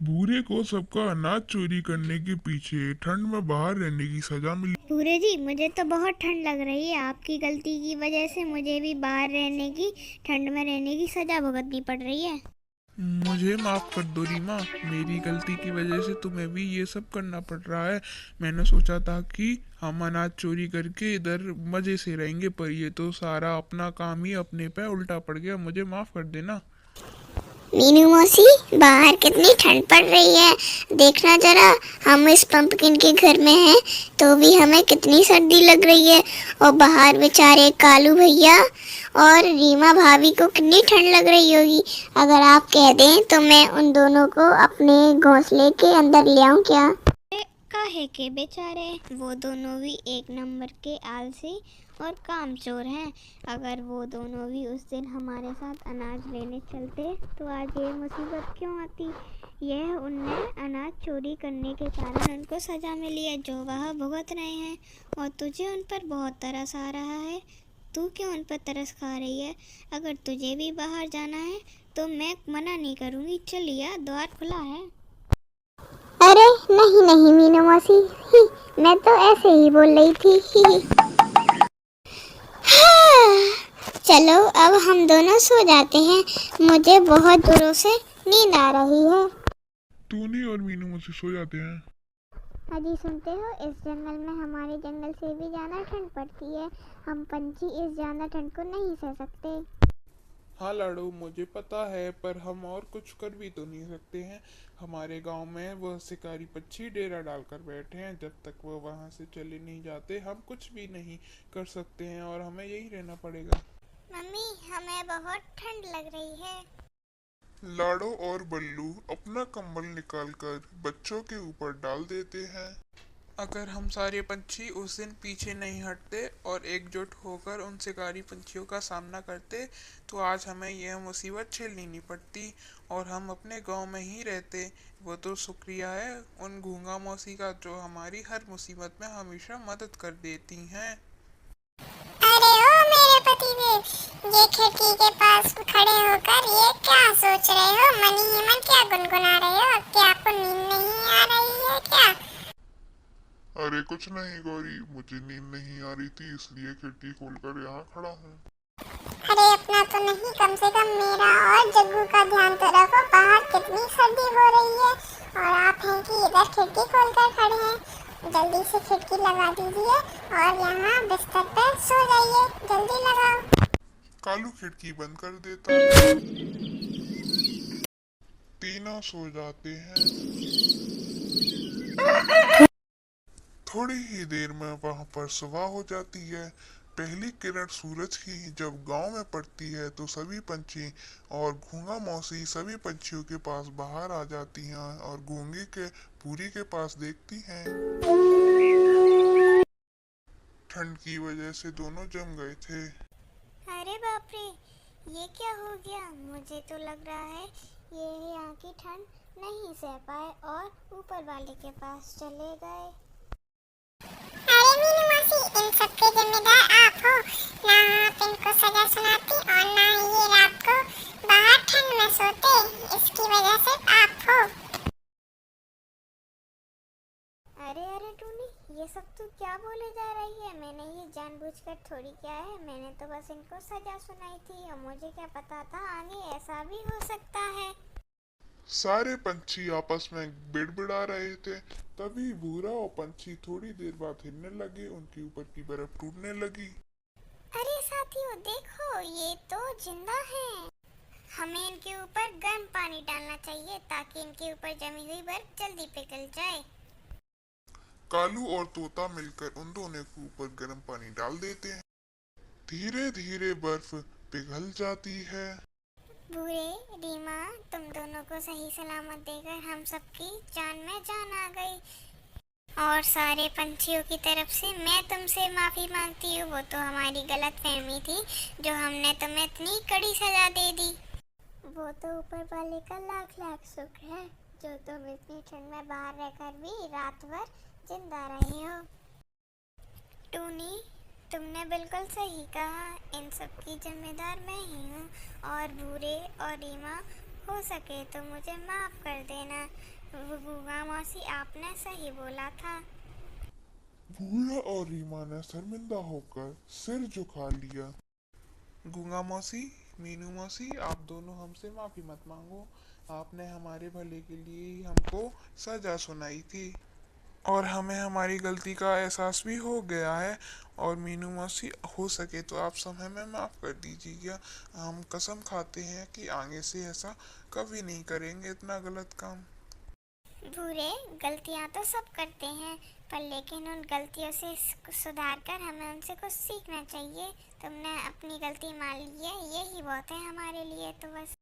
भूरे को सबका अनाज चोरी करने के पीछे ठंड में बाहर रहने की सजा मिली। भूरे जी, मुझे तो बहुत ठंड लग रही है। आपकी गलती की वजह से मुझे भी बाहर रहने की, ठंड में रहने की सजा भुगतनी पड़ रही है। मुझे माफ कर दो रीमा, मेरी गलती की वजह से तुम्हें भी ये सब करना पड़ रहा है। मैंने सोचा था कि हम अनाज चोरी करके इधर मजे से रहेंगे, पर ये तो सारा अपना काम ही अपने पे उल्टा पड़ गया। मुझे माफ कर देना। मीनू मौसी, बाहर कितनी ठंड पड़ रही है, देखना जरा। हम इस पंपकिन के घर में हैं तो भी हमें कितनी सर्दी लग रही है, और बाहर बेचारे कालू भैया और रीमा भाभी को कितनी ठंड लग रही होगी। अगर आप कह दें तो मैं उन दोनों को अपने घोंसले के अंदर ले आऊं क्या? काहे के बेचारे, वो दोनों भी एक नंबर के आलसी और कामचोर हैं। अगर वो दोनों भी उस दिन हमारे साथ अनाज लेने चलते तो आज ये मुसीबत क्यों आती। यह उनने अनाज चोरी करने के कारण उनको सजा मिली है जो वह भुगत रहे हैं, और तुझे उन पर बहुत तरस आ रहा है। तू क्यों उन पर तरस खा रही है? अगर तुझे भी बाहर जाना है तो मैं मना नहीं करूँगी। चलिए, द्वार खुला है। अरे नहीं नहीं मीनू मौसी, मैं तो ऐसे ही बोल रही थी। चलो अब हम दोनों सो जाते हैं, मुझे बहुत जोरों से नींद आ रही है। टूनी और मीनू मुझसे सो जाते हैं। अजी सुनते हो, इस जंगल में हमारे जंगल से भी ज़्यादा ठंड पड़ती है। हम पंछी इस ज़्यादा ठंड को नहीं सह सकते। हाँ लाडू, मुझे पता है, पर हम और कुछ कर भी तो नहीं सकते हैं। हमारे गांव में वह शिकारी पक्षी डेरा डालकर बैठे हैं। जब तक वह वहां से चले नहीं जाते हम कुछ भी नहीं कर सकते हैं, और हमें यही रहना पड़ेगा। मम्मी, हमें बहुत ठंड लग रही है। लाडो और बल्लू अपना कंबल निकालकर बच्चों के ऊपर डाल देते हैं। अगर हम सारे पंछी उस दिन पीछे नहीं हटते और एकजुट होकर उन शिकारी पंछियों का सामना करते, तो आज हमें यह मुसीबत झेलनी नहीं पड़ती और हम अपने गांव में ही रहते। वो तो शुक्रिया है उन घूंगा मौसी का जो हमारी हर मुसीबत में हमेशा मदद कर देती हैं। अरे ओ मेरे पतिदेव, ये खिड़की के पास खड़े होकर ये क्या सोच रहे हो? मनी ही मन क्या गुनगुना रहे हो? क्या आपको नींद नहीं आ रही है क्या? अरे कुछ नहीं गौरी, मुझे नींद नहीं आ रही थी इसलिए खिड़की खोलकर यहाँ खड़ा हूँ। अरे अपना तो नहीं, कम से कम मेरा और जग्गू का ध्यान तो रखो। बाहर कितनी सर्दी हो रही है और आप हैं कि इधर खिड़की खोलकर खड़े हैं। जल्दी से खिड़की लगा दीजिए और यहाँ बिस्तर पर सो जाइए। जल्दी लगाओ। कालू खिड़की बंद कर देता है। तीनों सो जाते हैं। थोड़ी ही देर में वहां पर सुबह हो जाती है। पहली किरण सूरज की जब गांव में पड़ती है तो सभी पंछी और घूंगा मौसी सभी पंछियों के पास बाहर आ जाती हैं और घूंगी के पूरी के पास देखती हैं। ठंड की वजह से दोनों जम गए थे। अरे बाप रे, ये क्या हो गया? मुझे तो लग रहा है ये यहाँ की ठंड नहीं सह पाए और ऊपर वाले के पास चले गए। अरे मीनू मौसी, इन सब के जिम्मेदार आप हो। ना आप इनको सजा सुनाती और ना ही ये रात को बाहर ठंड में सोते। इसकी वजह से आप हो। अरे अरे टूनी, ये सब तू क्या बोले जा रही है? मैंने ये जानबूझकर थोड़ी किया है। मैंने तो बस इनको सजा सुनाई थी और मुझे क्या पता था आगे ऐसा भी हो सकता है। सारे पंछी आपस में बिड़बिड़ा रहे थे। तभी भूरा और पंछी थोड़ी देर बाद हिलने लगे, उनके ऊपर की बर्फ टूटने लगी। अरे साथियों देखो, ये तो जिंदा हैं। हमें इनके ऊपर गर्म पानी डालना चाहिए ताकि इनके ऊपर जमी हुई बर्फ जल्दी पिघल जाए। कालू और तोता मिलकर उन दोनों के ऊपर गर्म पानी डाल देते हैं। धीरे धीरे बर्फ पिघल जाती है। भूरे, रीमा, तुम दोनों को सही सलामत देकर हम सबकी जान में जान आ गई, और सारे पंछियों की तरफ से मैं तुमसे माफी मांगती हूँ। वो तो हमारी गलतफहमी थी जो हमने तुम्हें इतनी कड़ी सजा दे दी। वो तो ऊपर वाले का लाख लाख शुक्र है जो तुम इतनी ठंड में बाहर रहकर भी रात भर जिंदा रही हो। टूनी, तुमने बिल्कुल सही कहा। इन सब की जिम्मेदार मैं ही हूँ, और भूरे और रीमा हो सके तो मुझे माफ़ कर देना। वो गूंगा मौसी, आपने सही बोला था। भूरा और रीमा ने शर्मिंदा होकर सिर झुका लिया। गूंगा मौसी, मीनू मौसी, आप दोनों हमसे माफी मत मांगो। आपने हमारे भले के लिए ही हमको सजा सुनाई थी और हमें हमारी गलती का एहसास भी हो गया है। और मीनू मौसी, हो सके तो आप सब हमें माफ कर दीजिएगा। हम कसम खाते हैं कि आगे से ऐसा कभी नहीं करेंगे, इतना गलत काम। भूरे, गलतियां तो सब करते हैं, पर लेकिन उन गलतियों से सुधार कर हमें उनसे कुछ सीखना चाहिए। तुमने अपनी गलती मान ली है, यही बहुत है हमारे लिए तो बस।